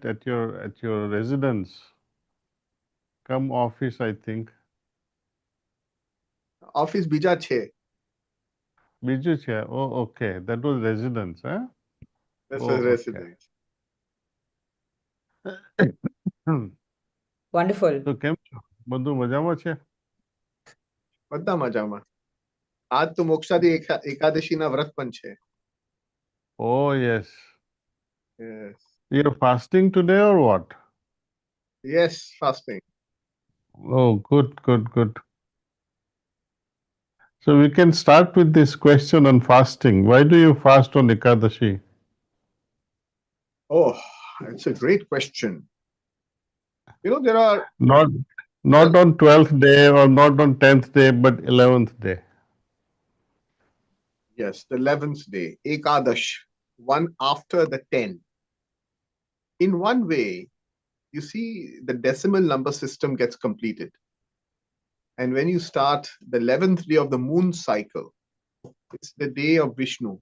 at your residence, come office, I think. Office bija che. Biju Chair. Oh, okay. That was residence, huh? This was Oh, okay. residence. Wonderful. તો કેમ છો? બધું મજામાં છે? બધા મજામાં. આજ તો મોક્ષાદી એકાદશીના વ્રત પણ છે. Oh, yes. Yes. You're fasting today or what? Yes, fasting. Oh, good, good, good. So we can start with this question on fasting. Why do you fast on Ekadashi? Oh, it's a great question. You know, there are, Not on 12th day or not on 10th day, but 11th day. yes, the 11th day, Ekadash, one after the 10. In one way, you see, the decimal number system gets completed. And when you start the 11th day of the moon cycle, it's the day of Vishnu.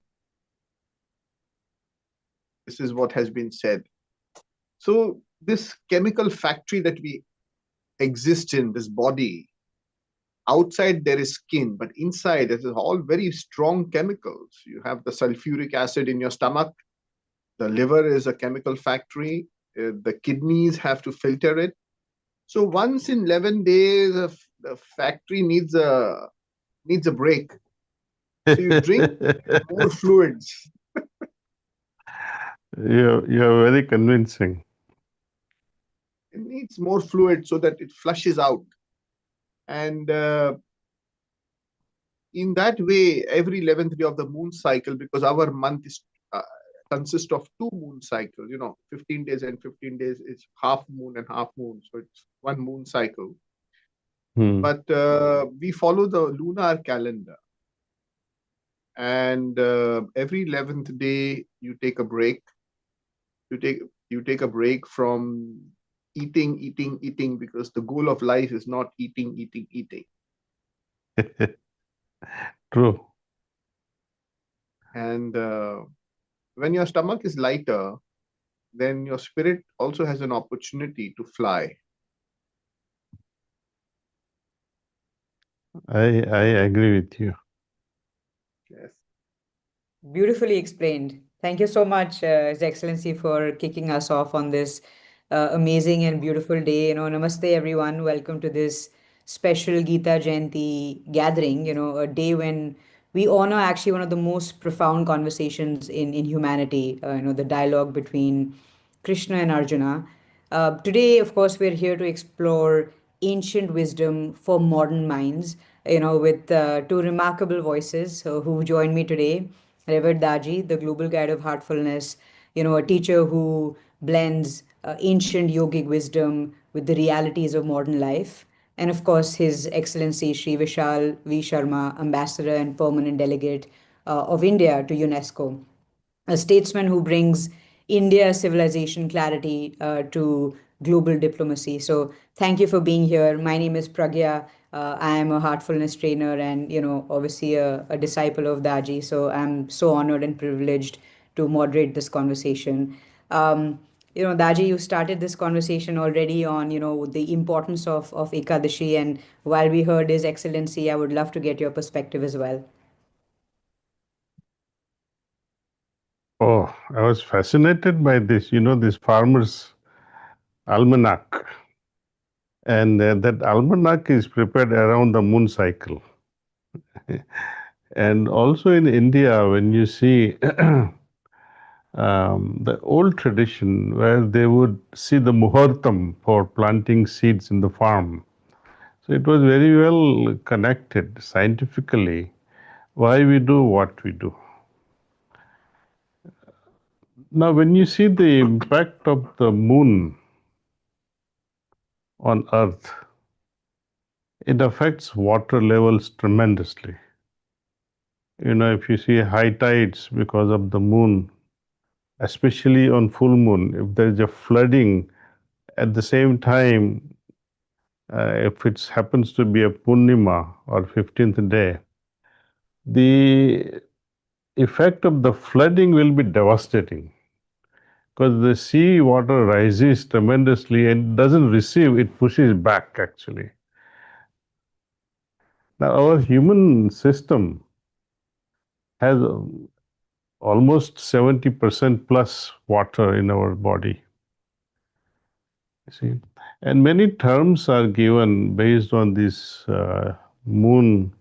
This is what has been said. So, this chemical factory that we exist in, this body, outside there is skin, but inside it is all very strong chemicals. You have the sulfuric acid in your stomach. The liver is a chemical factory. The kidneys have to filter it. So once in 11 days, the factory needs a break. So you drink more fluids. You're very convincing. It needs more fluid so that it flushes out. And in that way, every 11th day of the moon cycle, because our month is consists of 2 moon cycles, 15 days and 15 days, it's half moon and half moon. So it's 1 moon cycle. But we follow the lunar calendar. And every 11th day, you take a break. You take a break from eating, because the goal of life is not eating. True. And when your stomach is lighter, then your spirit also has an opportunity to fly. I agree with you. Yes. Beautifully explained. Thank you so much, His Excellency, for kicking us off on this amazing and beautiful day. Namaste, everyone. Welcome to this special Gita Jayanti gathering, a day when we honor actually one of the most profound conversations in humanity, the dialogue between Krishna and Arjuna. Today, of course, we're here to explore ancient wisdom for modern minds, with two remarkable voices who joined me today. Revered Daaji, the global guide of heartfulness, a teacher who blends ancient yogic wisdom with the realities of modern life. And of course, His Excellency Shri Vishal V. Sharma, Ambassador and Permanent Delegate of India to UNESCO, a statesman who brings India civilization clarity to global diplomacy. So thank you for being here. My name is Pragya. I am a heartfulness trainer and, obviously a disciple of Daaji. So I'm so honored and privileged to moderate this conversation. Daaji, you started this conversation already on, the importance of Ekadashi. And while we heard His Excellency, I would love to get your perspective as well. Oh, I was fascinated by this, this farmer's almanac. And that almanac is prepared around the moon cycle. And also in India, when you see the old tradition where they would see the muhurtam for planting seeds in the farm. So it was very well connected scientifically why we do what we do. Now, when you see the impact of the moon on Earth, it affects water levels tremendously. If you see high tides because of the moon, especially on full moon, if there is a flooding at the same time, if it happens to be a Purnima or 15th day, the effect of the flooding will be devastating. because the sea water rises tremendously and doesn't receive, it pushes back actually. Now, our human system has almost 70% plus water in our body. You see, and many terms are given based on this moon,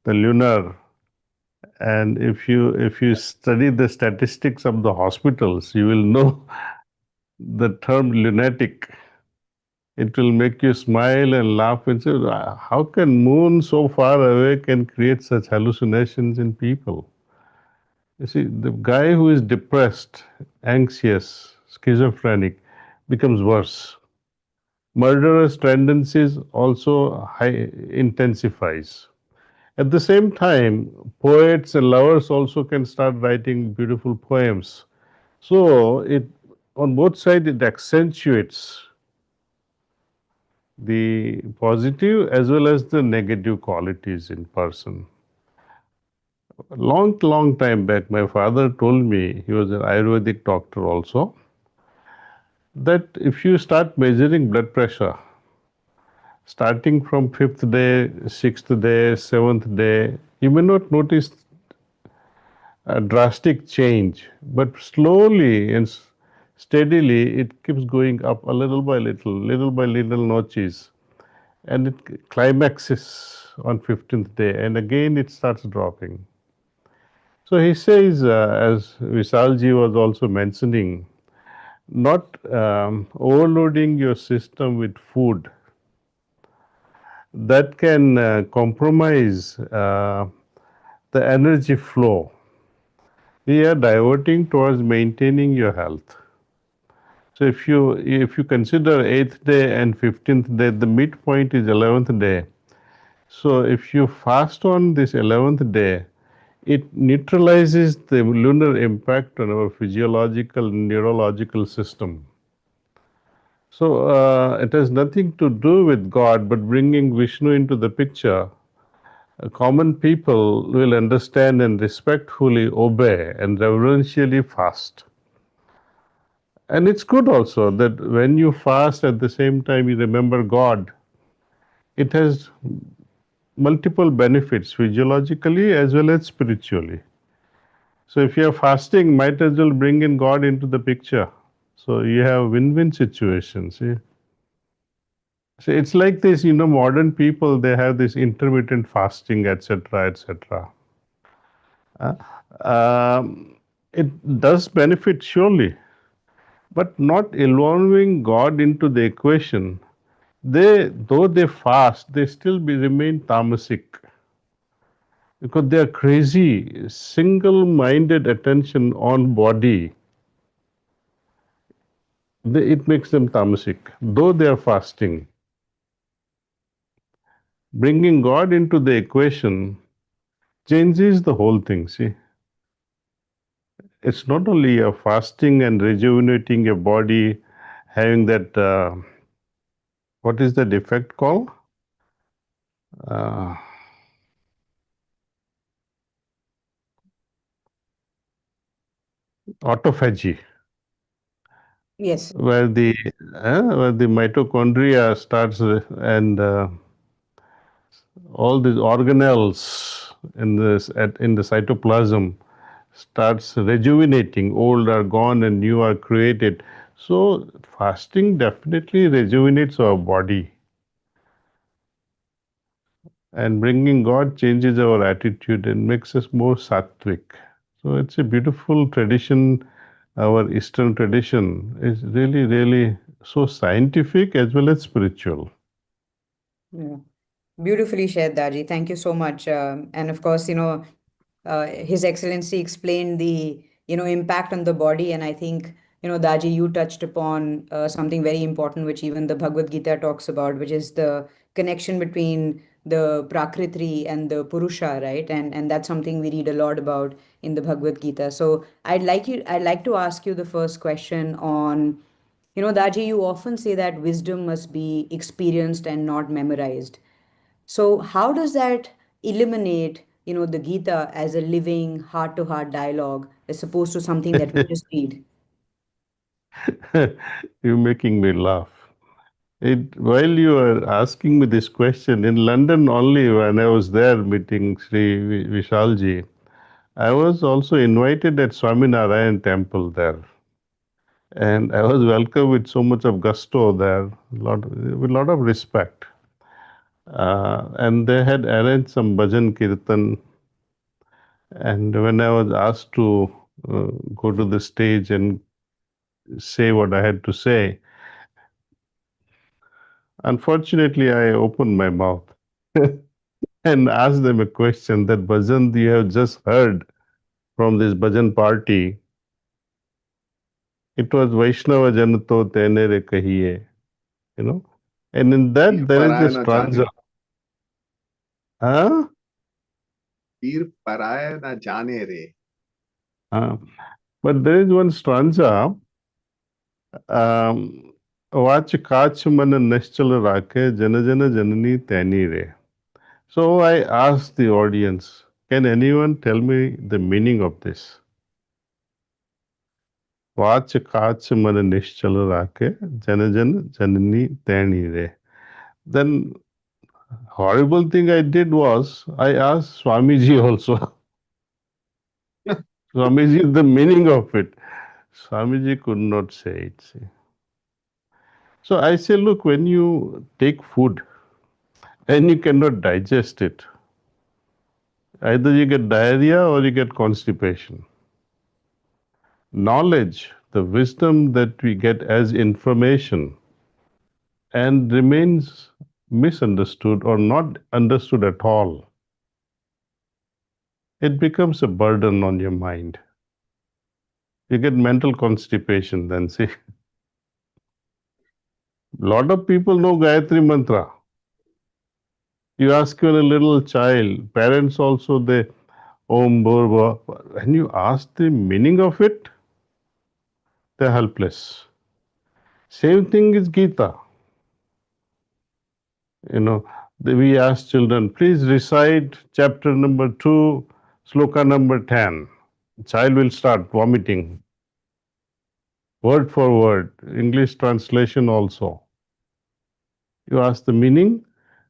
the lunar. And if you study the statistics of the hospitals, you will know the term lunatic. It will make you smile and laugh and say, how can moon so far away can create such hallucinations in people? You see, the guy who is depressed, anxious, schizophrenic becomes worse. Murderous tendencies also intensifies. At the same time, poets and lovers also can start writing beautiful poems. So it on both sides it accentuates the positive as well as the negative qualities in person. Long time back, my father told me, he was an Ayurvedic doctor also, that if you start measuring blood pressure, starting from fifth day, sixth day, seventh day, you may not notice a drastic change, but slowly and steadily it keeps going up a little by little notches, and it climaxes on 15th day, and again it starts dropping. So he says, as Vishalji was also mentioning, not overloading your system with food that can compromise the energy flow. We are diverting towards maintaining your health. So if you consider eighth day and 15th day, the midpoint is 11th day. So if you fast on this 11th day, it neutralizes the lunar impact on our physiological neurological system. So it has nothing to do with God, but bringing Vishnu into the picture, common people will understand and respectfully obey and reverentially fast. And it's good also that when you fast at the same time you remember God, it has multiple benefits physiologically as well as spiritually. So if you are fasting, might as well bring in God into the picture. So you have win-win situations. See? So it's like this, modern people, they have this intermittent fasting, etc., etc. Uh, it does benefit surely, but not involving God into the equation. Though they fast, they still remain tamasic because they are crazy, single-minded attention on body. It makes them tamasic, though they are fasting. Bringing God into the equation changes the whole thing. See, it's not only a fasting and rejuvenating your body, having that what is that effect called? Uh, Autophagy, Yes. where the mitochondria starts and all these organelles in the cytoplasm starts rejuvenating. Old are gone and new are created. So fasting definitely rejuvenates our body, and bringing God changes our attitude and makes us more sattvic. So it's a beautiful tradition. Our Eastern tradition is really, really so scientific as well as spiritual. Yeah. Beautifully shared, Daji. Thank you so much. And of course, His Excellency explained the impact on the body, and I think Daji, you touched upon something very important, which even the Bhagavad Gita talks about, which is the connection between the Prakriti and the Purusha, right? And that's something we read a lot about in the Bhagavad Gita. So I'd like to ask you the first question on, Daji, you often say that wisdom must be experienced and not memorized. So how does that eliminate, the Gita as a living heart-to-heart dialogue as opposed to something that we just read? You're making me laugh. While you were asking me this question, in London only, when I was there meeting Shri Vishalji, I was also invited at Swaminarayan temple there. And I was welcomed with so much of gusto there, with a lot of respect. And they had arranged some bhajan kirtan. And when I was asked to go to the stage and say what I had to say, unfortunately, I opened my mouth and asked them a question that bhajan you have just heard from this bhajan party. It was Vaishnava Janato Tenere Kahiye, you know. And in Peer that there is a Parayana stanza. Jane. Huh? Peer Parayana Jane Re. Uh, but there is one stanza, Vach Kach Mana Nischal Rake Jana Jana Janani Tani Re. So I asked the audience, can anyone tell me the meaning of this? Vach Kach Mana Nischal Rake Jana Jana Janani Tani Re. Then horrible thing I did was I asked Swamiji also. Swamiji, the meaning of it. Swamiji could not say it. See. So I say, look, when you take food and you cannot digest it, either you get diarrhea or you get constipation. Knowledge, the wisdom that we get as information, and remains misunderstood or not understood at all, it becomes a burden on your mind. You get mental constipation then. See, a lot of people know Gayatri Mantra. You ask even a little child, parents also, they Om Bhurva. When you ask the meaning of it, they're helpless. Same thing is Gita. You know, we ask children, please recite chapter number 2, sloka number 10. Child will start vomiting, word for word, English translation also. You ask the meaning,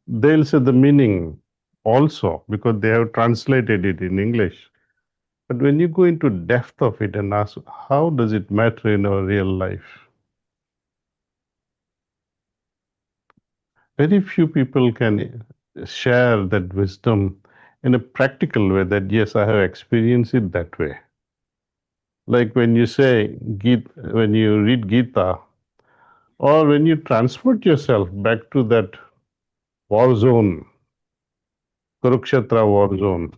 they'll say the meaning also because they have translated it in English. But when you go into depth of it and ask, how does it matter in our real life? Very few people can share that wisdom in a practical way that, yes, I have experienced it that way. Like when you say, when you read Gita, or when you transport yourself back to that war zone, Kurukshetra war zone,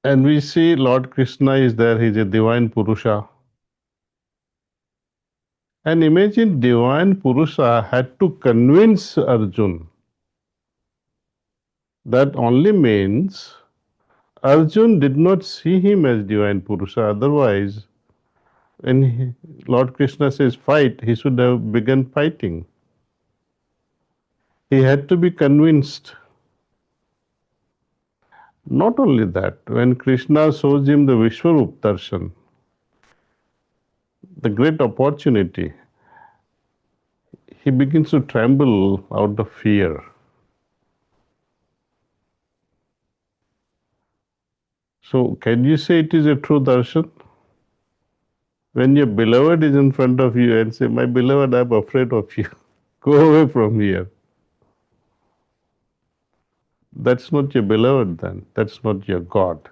and we see Lord Krishna is there, he's a divine Purusha. And imagine divine Purusha had to convince Arjun. That only means Arjun did not see him as divine Purusha. Otherwise, when Lord Krishna says fight, he should have begun fighting. He had to be convinced. Not only that, when Krishna shows him the Vishwarup Darshan, the great opportunity, he begins to tremble out of fear. So, can you say it is a true darshan? When your beloved is in front of you and say, my beloved, I'm afraid of you. Go away from here. That's not your beloved then. That's not your God.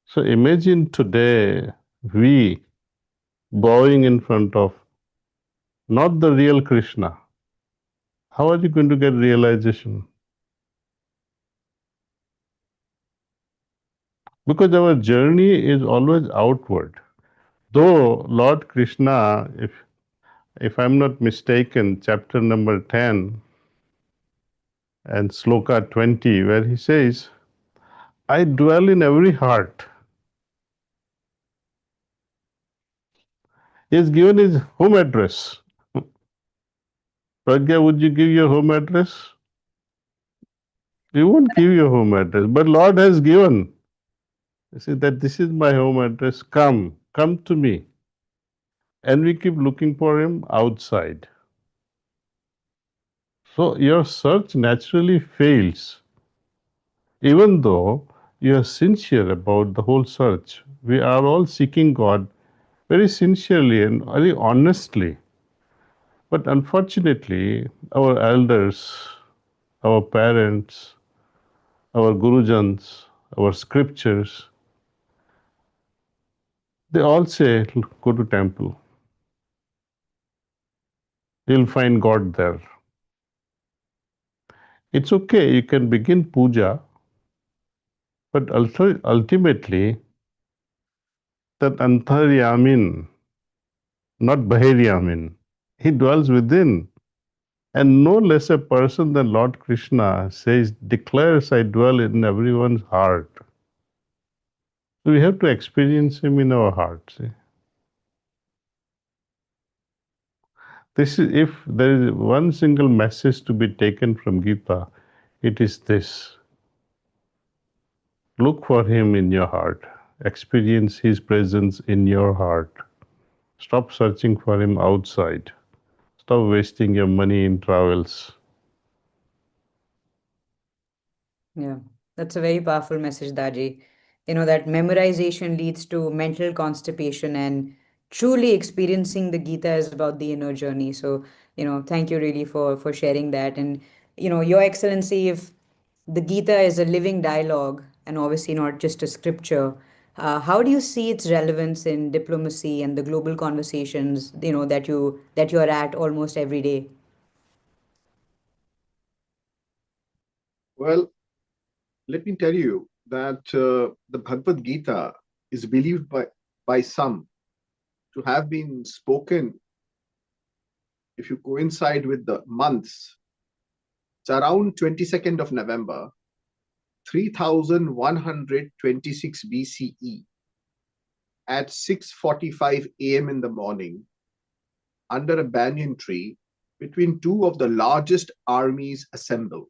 So imagine today we bowing in front of not the real Krishna. How are you going to get realization? Because our journey is always outward. Though Lord Krishna, if I'm not mistaken, chapter number 10 and sloka 20, where he says, I dwell in every heart. He has given his home address. Pragya, would you give your home address? He won't give you home address, but Lord has given. He said that this is my home address. Come to me. And we keep looking for him outside. So your search naturally fails, even though you are sincere about the whole search. We are all seeking God very sincerely and very honestly. But unfortunately, our elders, our parents, our gurujans, our scriptures, they all say, go to temple. You'll find God there. It's okay, you can begin puja, but ultimately, that Antaryamin, not Bahiryamin, he dwells within. And no less a person than Lord Krishna says, declares, I dwell in everyone's heart. So we have to experience him in our hearts. See? This is, if there is one single message to be taken from Gita, it is this. Look for him in your heart. Experience his presence in your heart. Stop searching for him outside. Stop wasting your money in travels. Yeah, that's a very powerful message, Daji. That memorization leads to mental constipation, and truly experiencing the Gita is about the inner journey. So, thank you really for sharing that. And, Your Excellency, if the Gita is a living dialogue and obviously not just a scripture, how do you see its relevance in diplomacy and the global conversations, that you are at almost every day? Well, let me tell you that the Bhagavad Gita is believed by some to have been spoken, if you coincide with the months, it's around 22nd of November, 3126 BCE at 6:45 a.m. in the morning under a banyan tree between two of the largest armies assembled.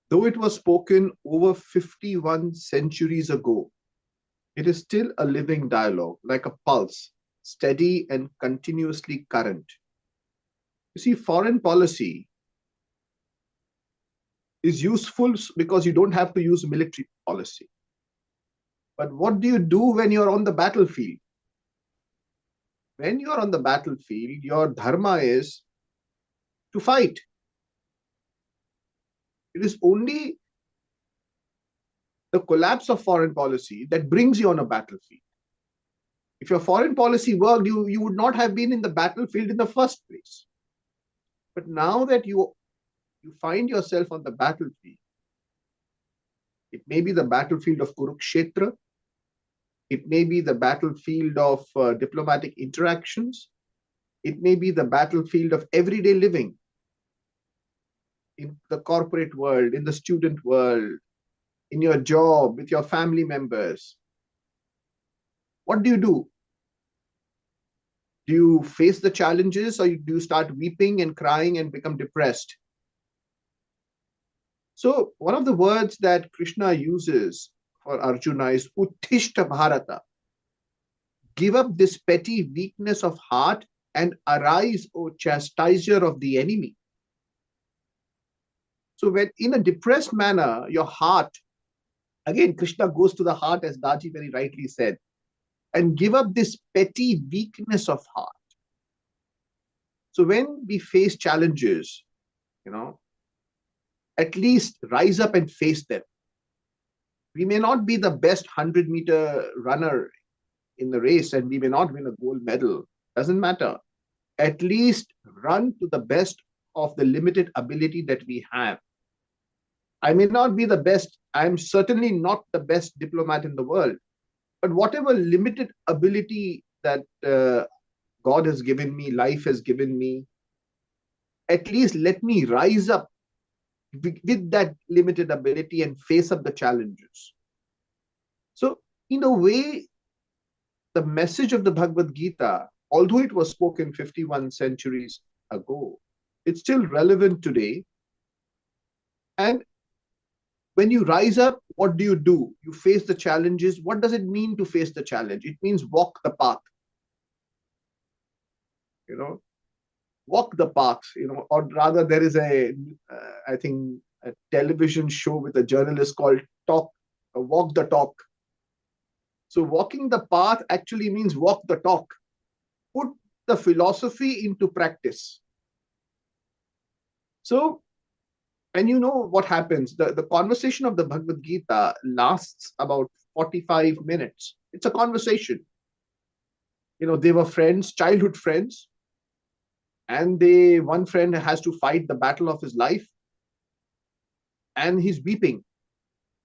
Though it was spoken over 51 centuries ago, it is still a living dialogue, like a pulse, steady and continuously current. You see, foreign policy is useful because you don't have to use military policy. But what do you do when you're on the battlefield? When you're on the battlefield, your dharma is to fight. It is only the collapse of foreign policy that brings you on a battlefield. If your foreign policy worked, you would not have been in the battlefield in the first place. But now that you find yourself on the battlefield, it may be the battlefield of Kurukshetra, it may be the battlefield of diplomatic interactions, it may be the battlefield of everyday living in the corporate world, in the student world, in your job, with your family members. What do? Do you face the challenges, or do you start weeping and crying and become depressed? So one of the words that Krishna uses for Arjuna is Uttishta Bharata. Give up this petty weakness of heart and arise, O chastiser of the enemy. So when in a depressed manner, your heart, again, Krishna goes to the heart, as Daaji very rightly said, and give up this petty weakness of heart. So when we face challenges, at least rise up and face them. We may not be the best 100-meter runner in the race, and we may not win a gold medal. Doesn't matter. At least run to the best of the limited ability that we have. I may not be the best. I'm certainly not the best diplomat in the world. But whatever limited ability that God has given me, life has given me, at least let me rise up with that limited ability and face up the challenges. So, in a way, the message of the Bhagavad Gita, although it was spoken 51 centuries ago, it's still relevant today. And when you rise up, what do? You face the challenges. What does it mean to face the challenge? It means walk the path, you know, walk the path, or rather, there is I think, a television show with a journalist called Talk, Walk the Talk. So walking the path actually means walk the talk, put the philosophy into practice. So, and you know what happens, the conversation of the Bhagavad Gita lasts about 45 minutes. It's a conversation. They were friends, childhood friends, and one friend has to fight the battle of his life, and he's weeping.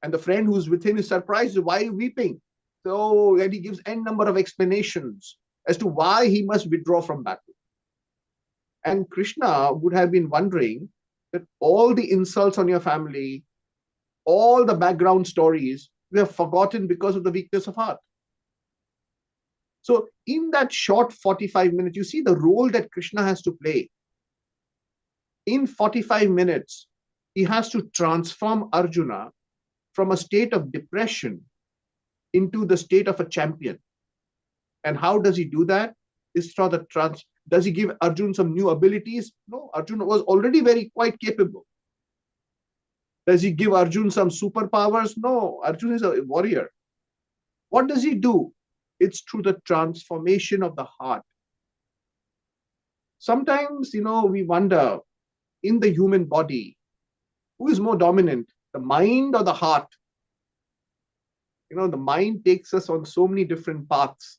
And the friend who's with him is surprised, why are you weeping? So, and he gives n number of explanations as to why he must withdraw from battle. And Krishna would have been wondering that all the insults on your family, all the background stories, you have forgotten because of the weakness of heart. So in that short 45 minutes, you see the role that Krishna has to play. In 45 minutes, he has to transform Arjuna from a state of depression into the state of a champion. And how does he do that? Is through the Does he give Arjuna some new abilities? No, Arjuna was already quite capable. Does he give Arjuna some superpowers? No, Arjuna is a warrior. What does he do? It's through the transformation of the heart. Sometimes, we wonder, in the human body, who is more dominant, the mind or the heart? The mind takes us on so many different paths,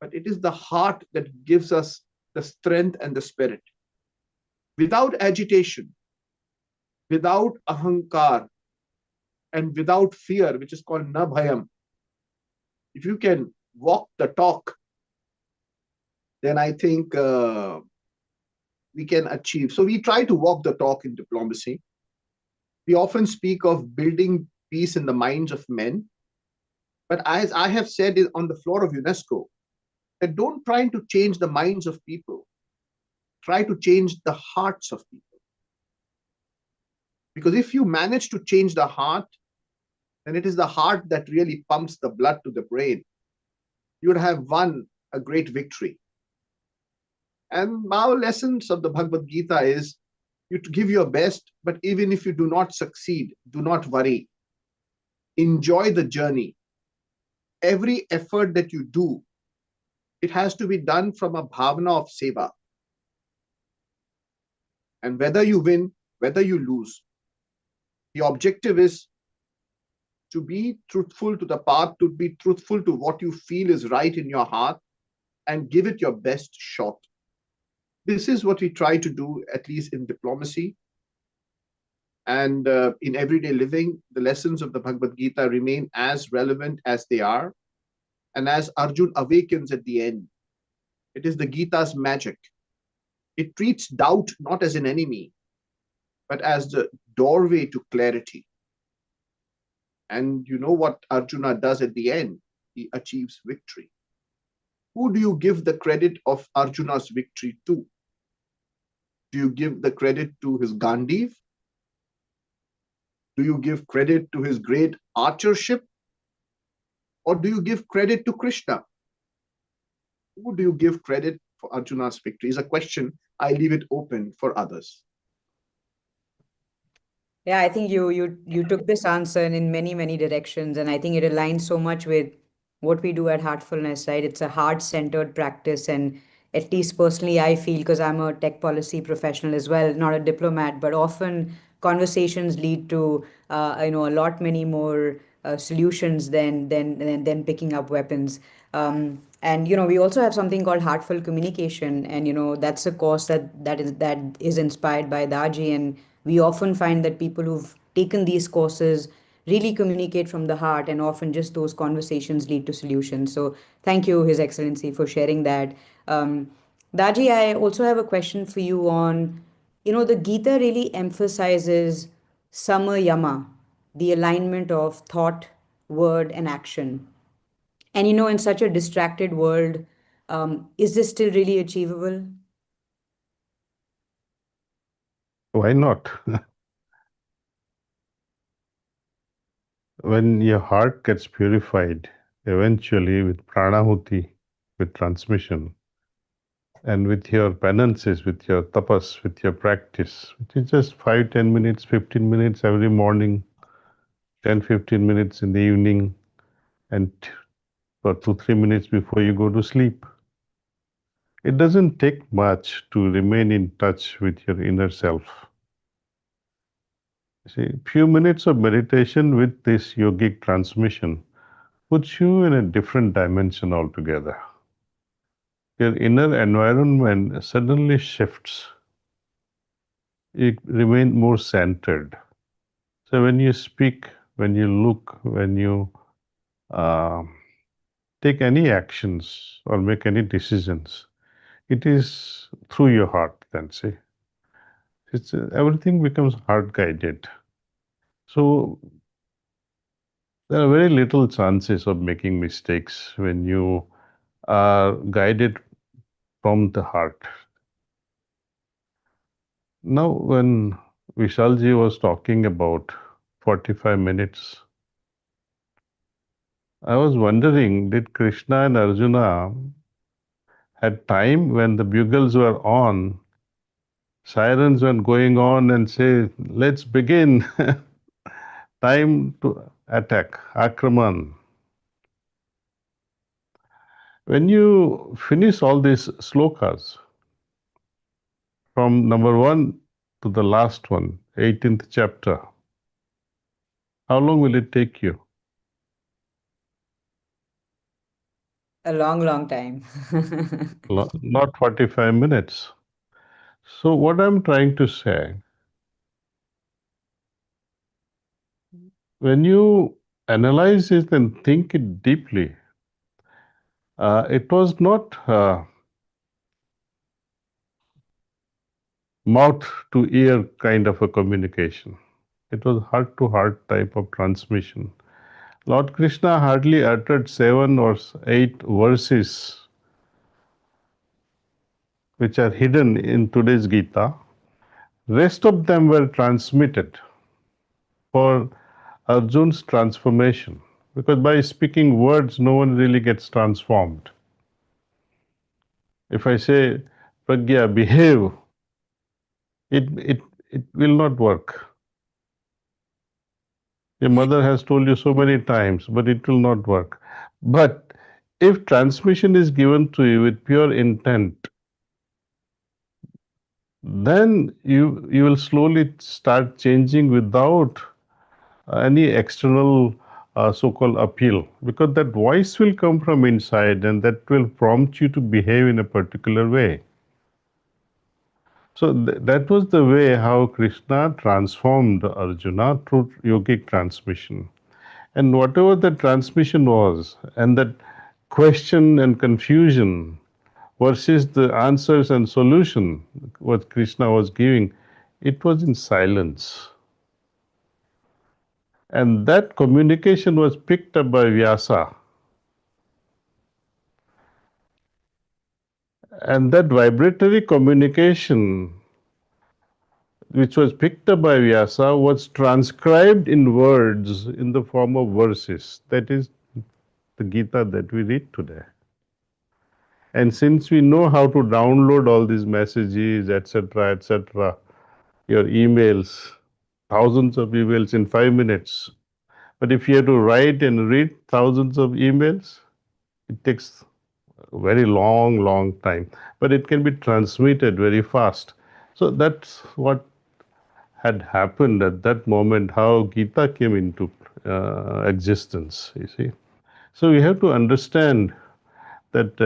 but it is the heart that gives us the strength and the spirit. Without agitation, without ahankar, and without fear, which is called na bhayam, if you can walk the talk, then I think we can achieve. So we try to walk the talk in diplomacy. We often speak of building peace in the minds of men. But as I have said on the floor of UNESCO, that don't try to change the minds of people. Try to change the hearts of people. Because if you manage to change the heart, then it is the heart that really pumps the blood to the brain. You would have won a great victory. And our lessons of the Bhagavad Gita is you to give your best, but even if you do not succeed, do not worry. Enjoy the journey. Every effort that you do, it has to be done from a bhavana of seva. And whether you win, whether you lose, the objective is to be truthful to the path, to be truthful to what you feel is right in your heart, and give it your best shot. This is what we try to do, at least in diplomacy. And in everyday living, the lessons of the Bhagavad Gita remain as relevant as they are. And as Arjun awakens at the end, it is the Gita's magic. It treats doubt not as an enemy, but as the doorway to clarity. And you know what Arjuna does at the end? He achieves victory. Who do you give the credit of Arjuna's victory to? Do you give the credit to his Gandiv? Do you give credit to his great archership? Or do you give credit to Krishna? Who do you give credit for Arjuna's victory? Is a question I leave it open for others. Yeah, I think you took this answer in many directions, and I think it aligns so much with what we do at Heartfulness, right? It's a heart-centered practice, and at least personally, I feel, because I'm a tech policy professional as well, not a diplomat, but often conversations lead to a lot many more solutions than picking up weapons. And we also have something called Heartful Communication, and that's a course that is inspired by Daaji, and we often find that people who've taken these courses really communicate from the heart, and often just those conversations lead to solutions. So thank you, His Excellency, for sharing that. Daji, I also have a question for you on, the Gita really emphasizes sama yama, the alignment of thought, word, and action. And in such a distracted world, is this still really when your heart gets purified, eventually with pranahuti, with transmission, and with your penances, with your tapas, with your practice, which is just 5, 10 minutes, 15 minutes every morning, 10, 15 minutes in the evening, and for 2, 3 minutes before you go to sleep. It doesn't take much to remain in touch with your inner self. See, few minutes of meditation with this yogic transmission puts you in a different dimension altogether. Your inner environment suddenly shifts. You remain more centered. So when you speak, when you look, when you uh, take any actions or make any decisions, it is through your heart. Then see, it's everything becomes heart guided. So there are very little chances of making mistakes when you are guided from the heart. Now, when Vishalji was talking about 45 minutes, I was wondering, did Krishna and Arjuna had time when the bugles were on, sirens were going on and say, let's begin, time to attack, Akraman. When you finish all these slokas, from number 1 to the last one, 18th chapter, how long will it take you? A long, long time. Not 45 minutes. So, what I'm trying to say, when you analyze it and think it deeply, it was not mouth to ear kind of a communication. It was heart to heart type of transmission. Lord Krishna hardly uttered 7 or 8 verses which are hidden in today's Gita. Rest of them were transmitted for Arjun's transformation. Because by speaking words, no one really gets transformed. If I say, Pragya, behave, it, it, it will not work. Your mother has told you so many times, but it will not work. But if transmission is given to you with pure intent, then you will slowly start changing without any external so-called appeal, because that voice will come from inside and that will prompt you to behave in a particular way. So that was the way how Krishna transformed Arjuna through yogic transmission. And whatever the transmission was, and that question and confusion versus the answers and solution what Krishna was giving, it was in silence. And that communication was picked up by Vyasa. And that vibratory communication, which was picked up by Vyasa, was transcribed in words in the form of verses. That is the Gita that we read today. And since we know how to download all these messages, etc., your emails, thousands of emails in 5 minutes. But if you have to write and read thousands of emails, it takes a very long, long time. But it can be transmitted very fast. So that's what had happened at that moment, how Gita came into existence, you see. So we have to understand that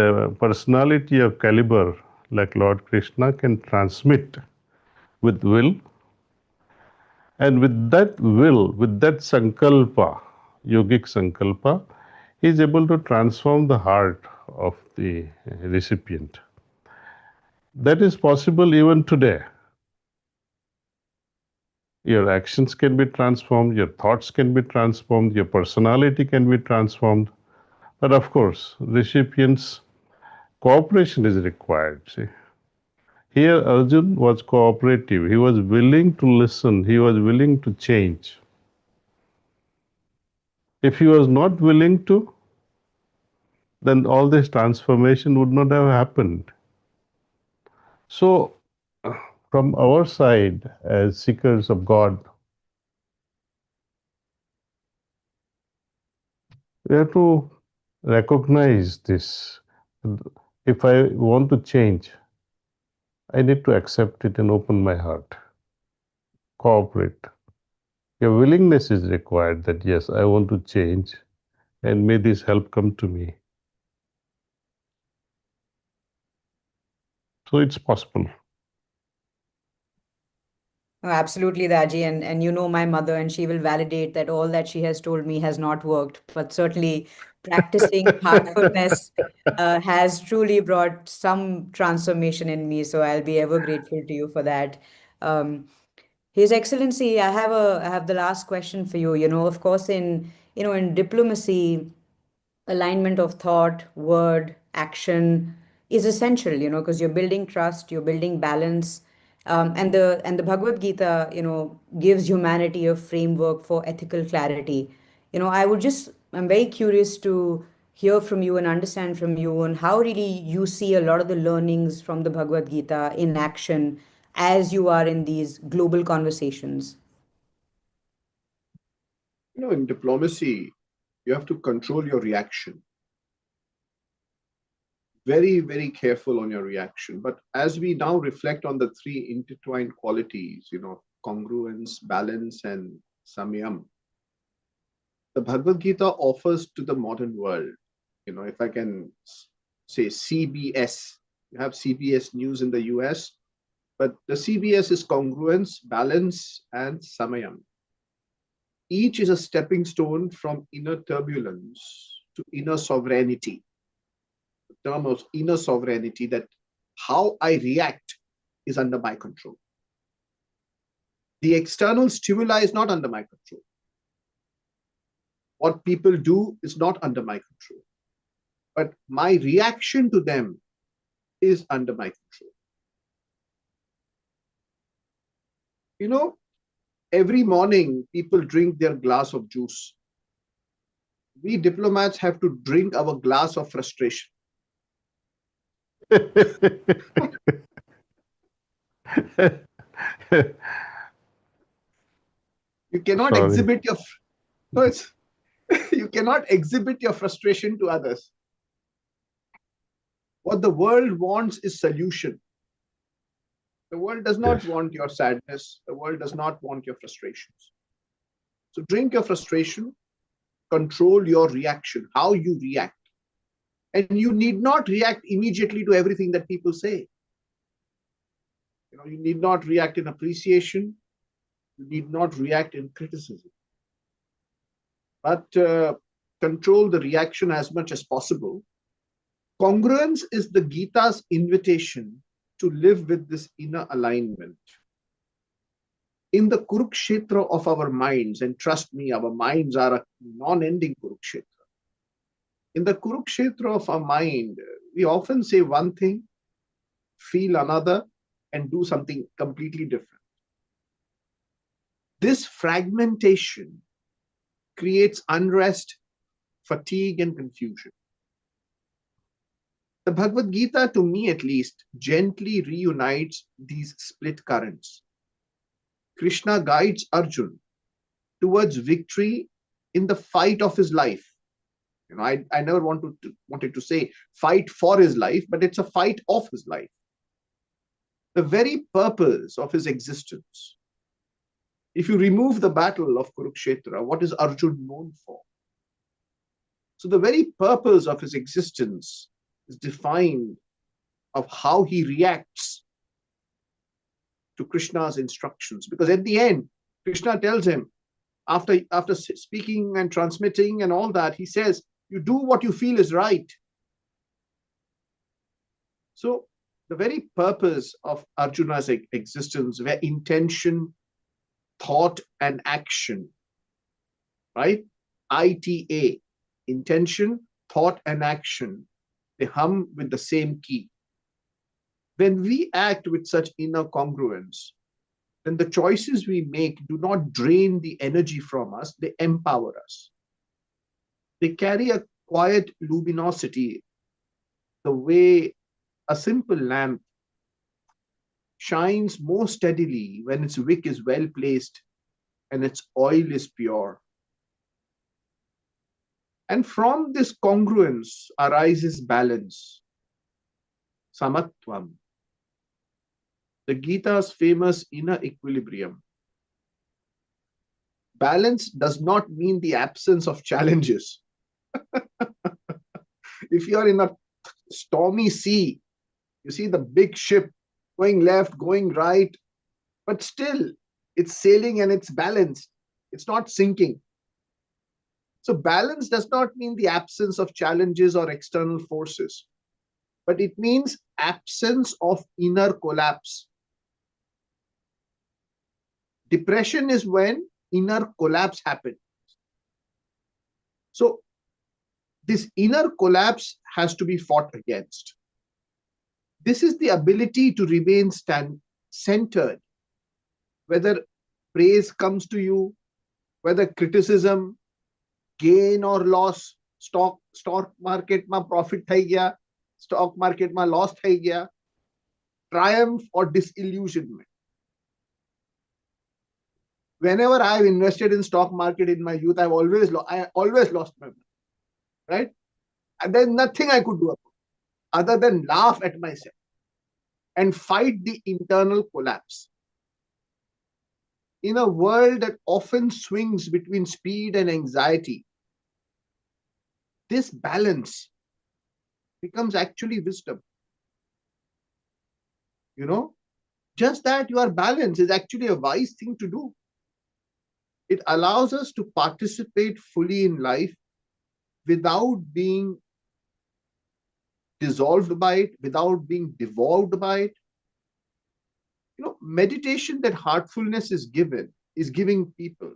personality of caliber like Lord Krishna can transmit with will, and with that will, with that sankalpa, yogic sankalpa, he is able to transform the heart of the recipient. That is possible even today. Your actions can be transformed, your thoughts can be transformed, your personality can be transformed. But of course, recipients' cooperation is required. See, here Arjun was cooperative. He was willing to listen. He was willing to change. If he was not willing to, then all this transformation would not have happened. So, from our side, as seekers of God, we have to recognize this. If I want to change, I need to accept it and open my heart, cooperate. Your willingness is required that, yes, I want to change and may this help come to me. So it's possible. No, absolutely, Daji. And you know my mother, and she will validate that all that she has told me has not worked. But certainly, practicing heartfulness has truly brought some transformation in me. So I'll be ever grateful to you for that. Um, His Excellency, I have the last question for you. You know, of course, in diplomacy, alignment of thought, word, action is essential, because you're building trust, you're building balance. And the Bhagavad Gita, gives humanity a framework for ethical clarity. I'm very curious to hear from you and understand from you on how really you see a lot of the learnings from the Bhagavad Gita in action as you are in these global conversations. In diplomacy, you have to control your reaction. Very, very careful on your reaction. But as we now reflect on the three intertwined qualities, congruence, balance, and samyam, the Bhagavad Gita offers to the modern world, if I can say CBS, you have CBS News in the US, but the CBS is congruence, balance, and samayam. Each is a stepping stone from inner turbulence to inner sovereignty. The term of inner sovereignty, that how I react is under my control. The external stimuli is not under my control. What people do is not under my control. But my reaction to them is under my control. Every morning people drink their glass of juice. We diplomats have to drink our glass of frustration. You cannot Sorry. exhibit your no, it's you cannot exhibit your frustration to others. What the world wants is solution. The world does not Yes. want your sadness. The world does not want your frustrations. So drink your frustration, control your reaction, how you react. And you need not react immediately to everything that people say. You need not react in appreciation. You need not react in criticism. But control the reaction as much as possible. Congruence is the Gita's invitation to live with this inner alignment. In the Kurukshetra of our minds, and trust me, our minds are a non-ending Kurukshetra. In the Kurukshetra of our mind, we often say one thing, feel another, and do something completely different. This fragmentation creates unrest, fatigue, and confusion. The Bhagavad Gita, to me at least, gently reunites these split currents. Krishna guides Arjuna towards victory in the fight of his life. I never wanted to say fight for his life, but it's a fight of his life. The very purpose of his existence. If you remove the battle of Kurukshetra, what is Arjuna known for? So the very purpose of his existence is defined of how he reacts to Krishna's instructions. Because at the end, Krishna tells him, after speaking and transmitting and all that, he says, you do what you feel is right. So the very purpose of Arjuna's existence were intention, thought, and action, right? ITA, intention, thought, and action. They hum with the same key. When we act with such inner congruence, then the choices we make do not drain the energy from us, they empower us. They carry a quiet luminosity, the way a simple lamp shines more steadily when its wick is well placed and its oil is pure. And from this congruence arises balance, samatvam, the Gita's famous inner equilibrium. Balance does not mean the absence of challenges. If you are in a stormy sea, you see the big ship going left, going right, but still it's sailing and it's balanced. It's not sinking. So, balance does not mean the absence of challenges or external forces, but it means absence of inner collapse. Depression is when inner collapse happens. So, this inner collapse has to be fought against. This is the ability to remain centered, whether praise comes to you, whether criticism, gain or loss, stock market ma profit thai gaya, stock market ma loss thai gaya, triumph or disillusionment. Whenever I've invested in stock market in my youth, I always lost my money, right? And there's nothing I could do about it, other than laugh at myself and fight the internal collapse. In a world that often swings between speed and anxiety, this balance becomes actually wisdom. You know, just that you are balanced is actually a wise thing to do. It allows us to participate fully in life without being dissolved by it, without being devoured by it. You know, meditation that heartfulness is giving people.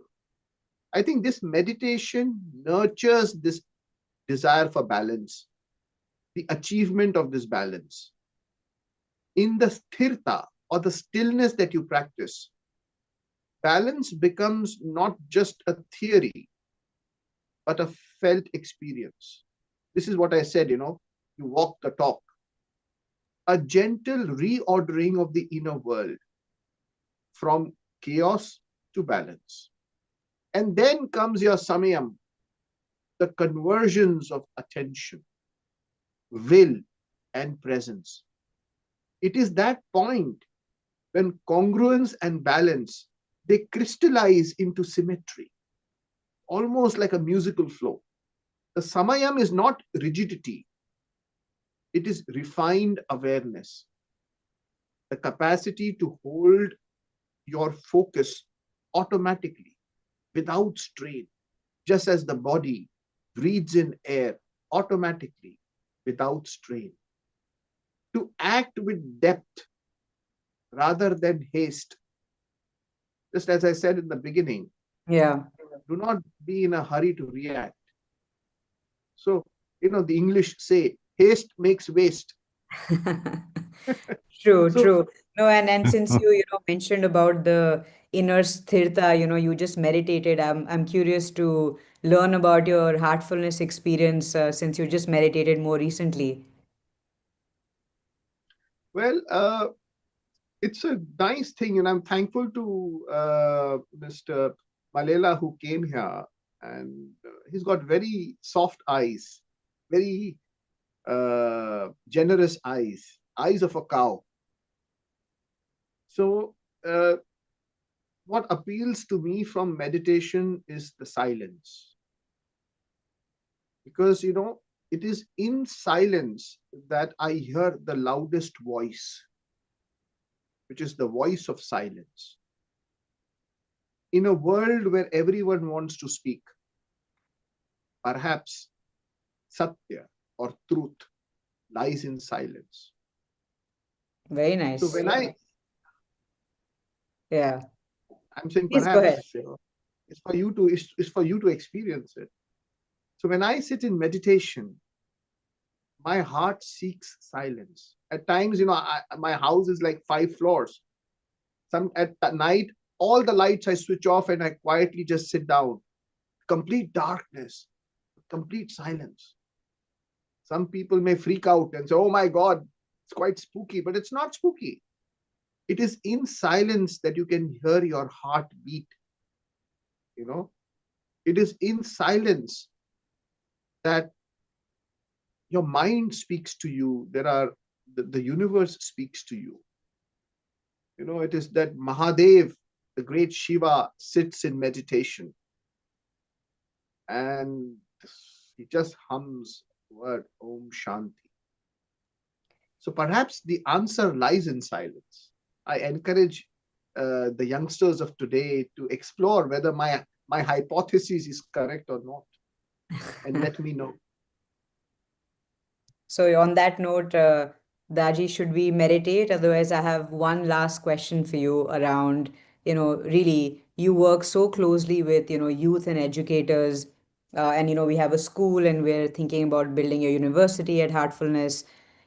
I think this meditation nurtures this desire for balance, the achievement of this balance. In the sthirta or the stillness that you practice, balance becomes not just a theory, but a felt experience. This is what I said, you walk the talk. A gentle reordering of the inner world from chaos to balance. And then comes your samayam, the conversions of attention, will, and presence. It is that point when congruence and balance, they crystallize into symmetry, almost like a musical flow. The samayam is not rigidity, it is refined awareness, the capacity to hold your focus automatically without strain, just as the body breathes in air automatically without strain. To act with depth rather than haste. Just as I said in the beginning, Yeah. do not be in a hurry to react. So, the English say, haste makes waste. True, So, true. No, and since you mentioned about the inner sthirta, you just meditated. I'm curious to learn about your heartfulness experience since you just meditated more recently. well, it's a nice thing, and I'm thankful to Mr. Malela who came here, and he's got very soft eyes, very generous eyes of a cow. So, what appeals to me from meditation is the silence, because it is in silence that I hear the loudest voice, which is the voice of silence. In a world where everyone wants to speak, perhaps satya or truth lies in silence. Very So nice. when Yeah. I'm saying Please go ahead. perhaps, it's for you to experience it. So when I sit in meditation, my heart seeks silence. At times, my house is like 5 floors. Some at night, all the lights I switch off and I quietly just sit down. Complete darkness. complete silence. Some people may freak out and say, oh my God, it's quite spooky, but it's not spooky. It is in silence that you can hear your heart beat. You know, it is in silence that your mind speaks to you. The universe speaks to you. You know, it is that Mahadev, the great Shiva, sits in meditation and he just hums the word Om Shanti. So perhaps the answer lies in silence. I encourage the youngsters of today to explore whether my hypothesis is correct or not, and let me know. So on that note, Daji, should we meditate? Otherwise, I have one last question for you around, really, you work so closely with, youth and educators. And, we have a school and we're thinking about building a university at Heartfulness.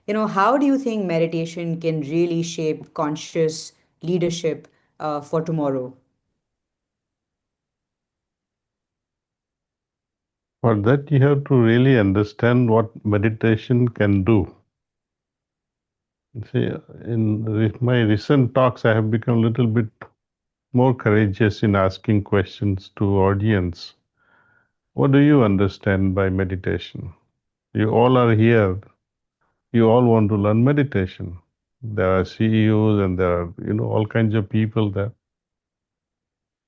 How do you think meditation can really shape conscious leadership for tomorrow? For that, you have to really understand what meditation can do. See, in my recent talks, I have become a little bit more courageous in asking questions to audience. What do you understand by meditation? You all are here. You all want to learn meditation. There are CEOs and there are, all kinds of people there.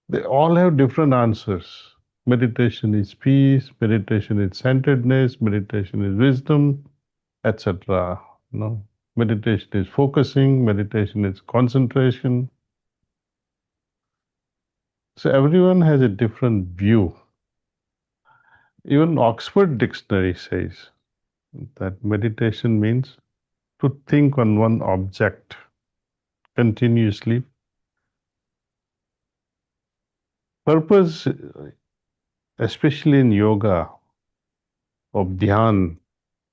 They all have different answers. Meditation is peace, meditation is centeredness, meditation is wisdom, etc. Meditation is focusing, meditation is concentration. So everyone has a different view. Even Oxford Dictionary says that meditation means to think on one object continuously. Purpose, especially in yoga, of dhyan,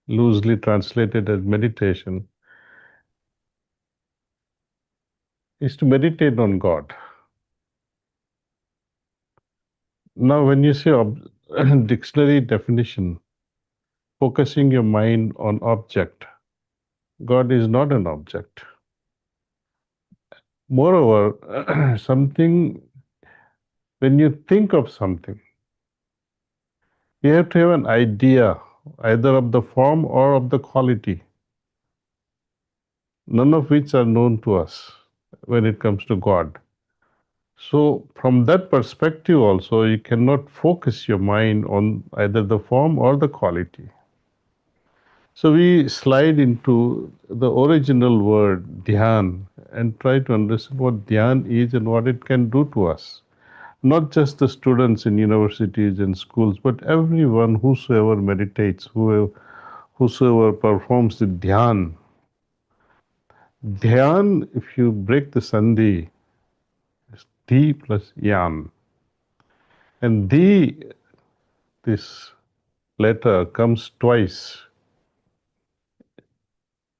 loosely translated as meditation, is to meditate on God. Now, when you say dictionary definition, focusing your mind on object, God is not an object. Moreover, when you think of something, you have to have an idea either of the form or of the quality, none of which are known to us when it comes to God. So, from that perspective, also, you cannot focus your mind on either the form or the quality. So, we slide into the original word dhyan and try to understand what dhyan is and what it can do to us. Not just the students in universities and schools, but everyone whosoever meditates, whosoever performs the dhyan. Dhyan, if you break the sandhi, is dhi plus yan. And dhi, this letter comes twice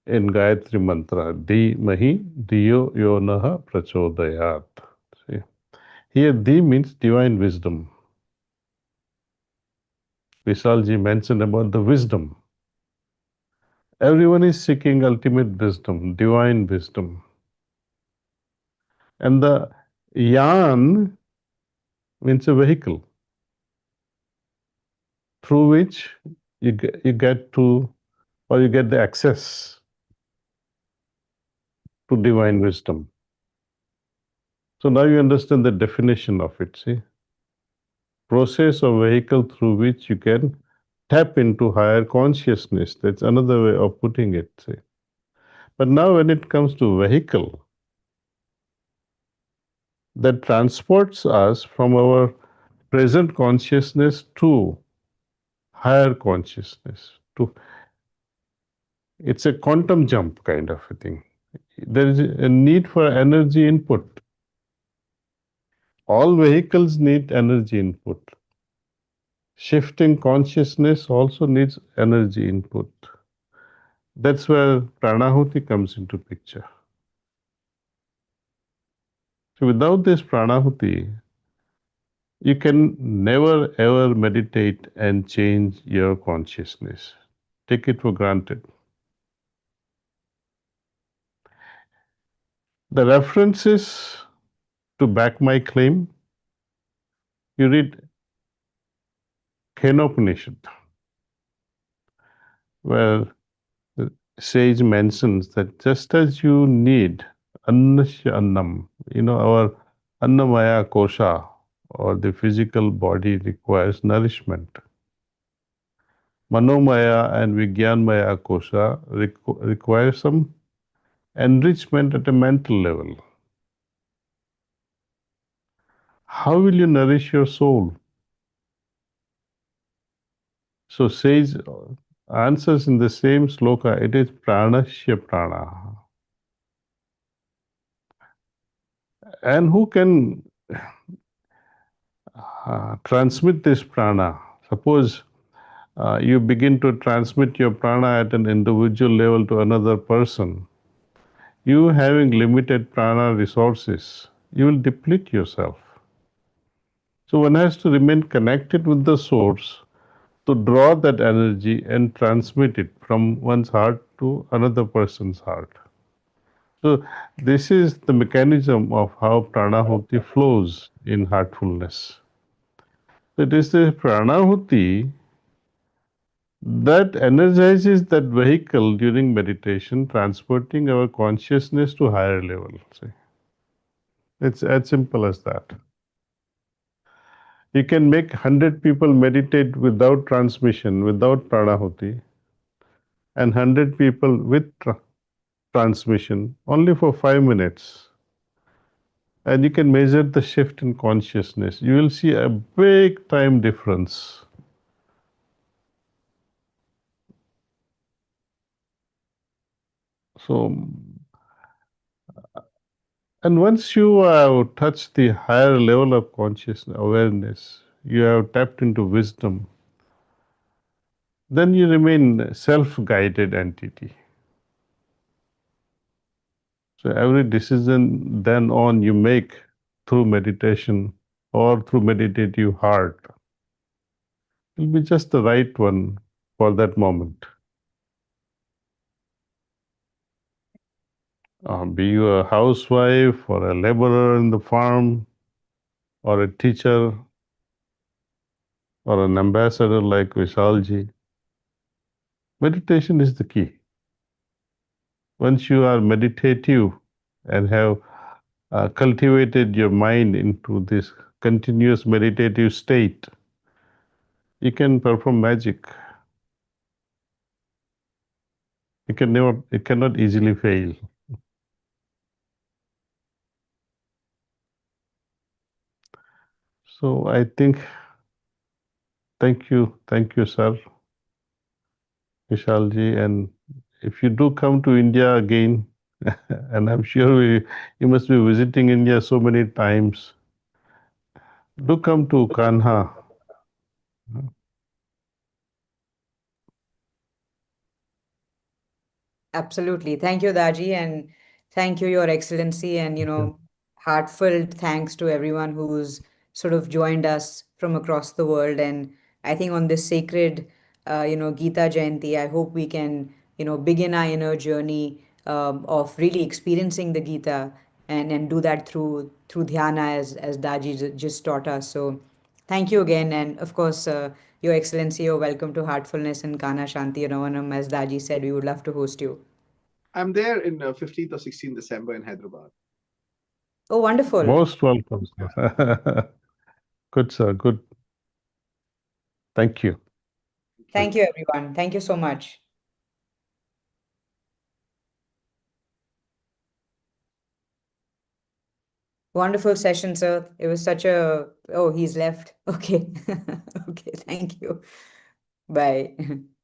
in Gayatri Mantra. Dhi mahi diyo yonaha prachodayat. See? Here, dhi means divine wisdom. Vishalji mentioned about the wisdom. Everyone is seeking ultimate wisdom, divine wisdom. And the yan means a vehicle through which you get to, or you get the access to divine wisdom. So now you understand the definition of it, see? Process or vehicle through which you can tap into higher consciousness. That's another way of putting it, see? But now when it comes to vehicle, that transports us from our present consciousness to higher consciousness. It's a quantum jump kind of a thing. There is a need for energy input. All vehicles need energy input. Shifting consciousness also needs energy input. That's where pranahuti comes into picture. So without this pranahuti, You can never ever meditate and change your consciousness. Take it for granted. The references to back my claim, you read Kenopanishad, where the sage mentions that just as you need annasya annam, our annamaya kosha, or the physical body requires nourishment. Manomaya and Vijnanmaya kosha require some enrichment at a mental level. How will you nourish your soul? So sage answers in the same sloka, it is pranasya prana. And who can transmit this prana? Suppose you begin to transmit your prana at an individual level to another person. You having limited prana resources, you will deplete yourself. So one has to remain connected with the source to draw that energy and transmit it from one's heart to another person's heart. So this is the mechanism of how pranahuti flows in heartfulness. It is the pranahuti that energizes that vehicle during meditation, transporting our consciousness to higher levels. It's as simple as that. You can make 100 people meditate without transmission, without pranahuti, and 100 people with transmission only for 5 minutes. And you can measure the shift in consciousness. You will see a big time difference. So, and once you have touched the higher level of consciousness, awareness, you have tapped into wisdom, then you remain self-guided entity. So every decision then on you make through meditation or through meditative heart will be just the right one for that moment. Be you a housewife or a laborer in the farm or a teacher or an ambassador like Vishalji, meditation is the key. Once you are meditative and have cultivated your mind into this continuous meditative state, you can perform magic. It cannot easily fail. So I think, thank you, sir, Vishalji. And if you do come to India again, and I'm sure you must be visiting India so many times, do come to Kanha. Absolutely. Thank you, Daji, and thank you, Your Excellency, and heartfelt thanks to everyone who's sort of joined us from across the world. And I think on this sacred, Gita Jayanti, I hope we can, begin our inner journey of really experiencing the Gita and do that through dhyana as Daji just taught us. So thank you again, and of course, Your Excellency, you're welcome to Heartfulness and Kana Shanti Ravanam. As Daji said, we would love to host you. I'm there in 15th or 16th December in Hyderabad. Oh, wonderful. Most welcome, sir. Good, sir. Good. Thank you. Thank you, everyone. Thank you so much. Wonderful session, sir. It was such a. Oh, he's left. Okay. Okay. Thank you. Bye.